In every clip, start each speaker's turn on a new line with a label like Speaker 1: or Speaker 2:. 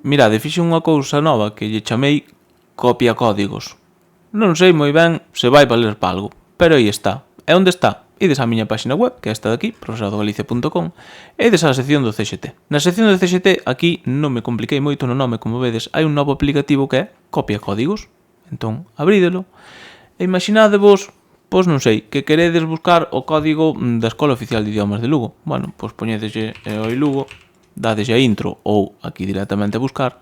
Speaker 1: mirade, fixe unha cousa nova que lle chamei copia códigos. Non sei moi ben se vai valer para algo, pero aí está. E onde está? Ides á miña página web, que é esta de aquí, profesoradogalicia.com, e ides á sección do CXT. Na sección do CXT, aquí non me compliquei moito no nome, como vedes, hai un novo aplicativo que é copia códigos. Entón, abrídelo, e imaginadevos, pois non sei, que queredes buscar o código da Escola Oficial de Idiomas de Lugo. Bueno, pois poñedeslle EOI Lugo, dadeslle a intro ou aquí directamente a buscar,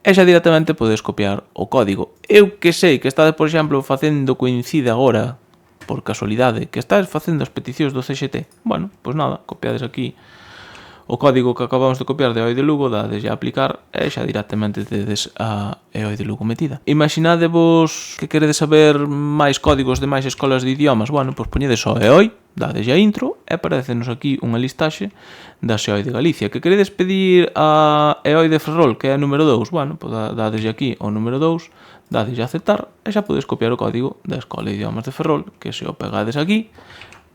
Speaker 1: e xa directamente podedes copiar o código. Eu que sei que estades, por exemplo, facendo coincide agora, por casualidade, que estás facendo as peticións do CXT, bueno, pois nada, copiades aquí o código que acabamos de copiar de EOI de Lugo, dades a aplicar e xa directamente tedes a EOI de Lugo metida. Imaginadevos que queredes saber máis códigos de máis escolas de idiomas, bueno, pois poñedes só EOI, dades a intro e aparecenos aquí unha listaxe das EOI de Galicia. Que queredes pedir a EOI de Ferrol, que é a número 2, bueno, pois dades aquí o número 2, dades a aceptar e xa podes copiar o código da Escola de Idiomas de Ferrol, que se o pegades aquí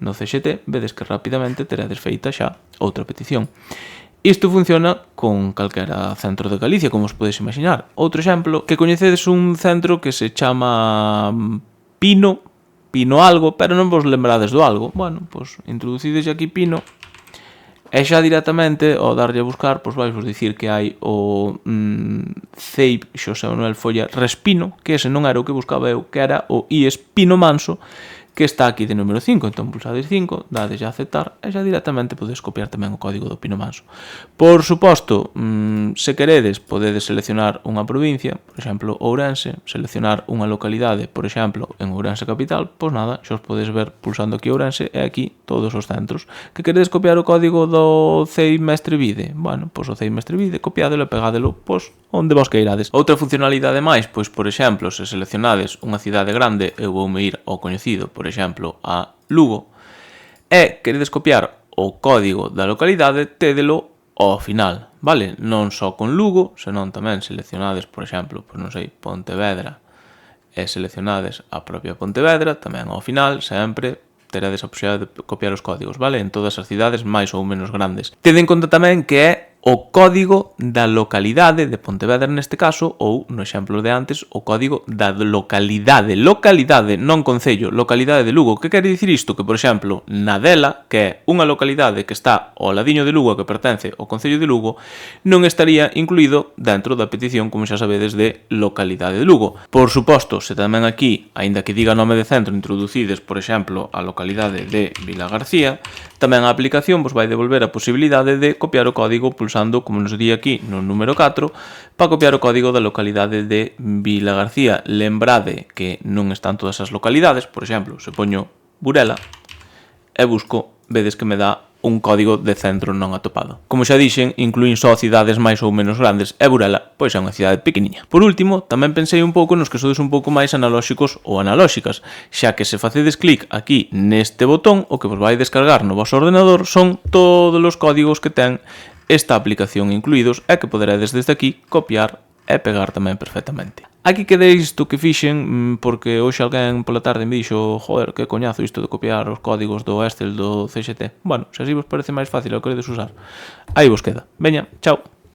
Speaker 1: no CXT, vedes que rapidamente teredes feita xa outra petición. Isto funciona con calquera centro de Galicia, como os podedes imaginar. Outro exemplo, que coñecedes un centro que se chama Pino algo, pero non vos lembrades do algo. Bueno, pois introducides aquí Pino, e xa directamente, ao darlle a buscar, pois vais vos dicir que hai o CEIP Xosé Manuel Folla Respino, que ese non era o que buscaba eu, que era o IES Pino Manso, que está aquí de número 5, entón pulsades 5, dades a aceptar e xa directamente podedes copiar tamén o código do Pino Manso. Por suposto, se queredes, podedes seleccionar unha provincia, por exemplo, Ourense, seleccionar unha localidade, por exemplo, en Ourense capital, pois nada, xa os podes ver pulsando aquí Ourense e aquí todos os centros. Que queredes copiar o código do CEI Mestre Vide? Bueno, pois o CEI Mestre Vide, copiádelo e pegádelo, pois, onde vos queirades. Outra funcionalidade máis, pois, por exemplo, se seleccionades unha cidade grande, eu voume ir ao coñecido, por exemplo, a Lugo, e queredes copiar o código da localidade, tédelo ao final, vale? Non só con Lugo, senón tamén seleccionades, por exemplo, pois non sei, Pontevedra, e seleccionades a propia Pontevedra, tamén ao final, sempre teredes a posibilidade de copiar os códigos, vale? En todas as cidades máis ou menos grandes. Tede en conta tamén que é o código da localidade de Pontevedra neste caso, ou, no exemplo de antes, o código da localidade, non concello, localidade de Lugo. Que quere dicir isto? Que, por exemplo, Nadela, que é unha localidade que está ao ladiño de Lugo, que pertence ao concello de Lugo, non estaría incluído dentro da petición, como xa sabedes, de localidade de Lugo. Por suposto, se tamén aquí, aínda que diga nome de centro, introducides, por exemplo, a localidade de Vilagarcía, tamén a aplicación vos vai devolver a posibilidade de copiar o código pulsando, como nos di aquí, no número 4, para copiar o código da localidade de Vilagarcía. Lembrade que non están todas as localidades, por exemplo, se poño Burela e busco, vedes que me dá un código de centro non atopado. Como xa dixen, incluín só cidades máis ou menos grandes e Burela, pois é unha cidade pequeniña. Por último, tamén pensei un pouco nos que sodes un pouco máis analóxicos ou analóxicas, xa que se facedes clic aquí neste botón, o que vos vai descargar no vosso ordenador son todos os códigos que ten esta aplicación incluídos e que poderedes desde aquí copiar e pegar tamén perfectamente. Aquí quedei isto que fixen porque hoxe alguén pola tarde me dixo joder, que coñazo isto de copiar os códigos do Excel do CXT. Bueno, se así vos parece máis fácil o que queredes usar, aí vos queda. Veña, chao.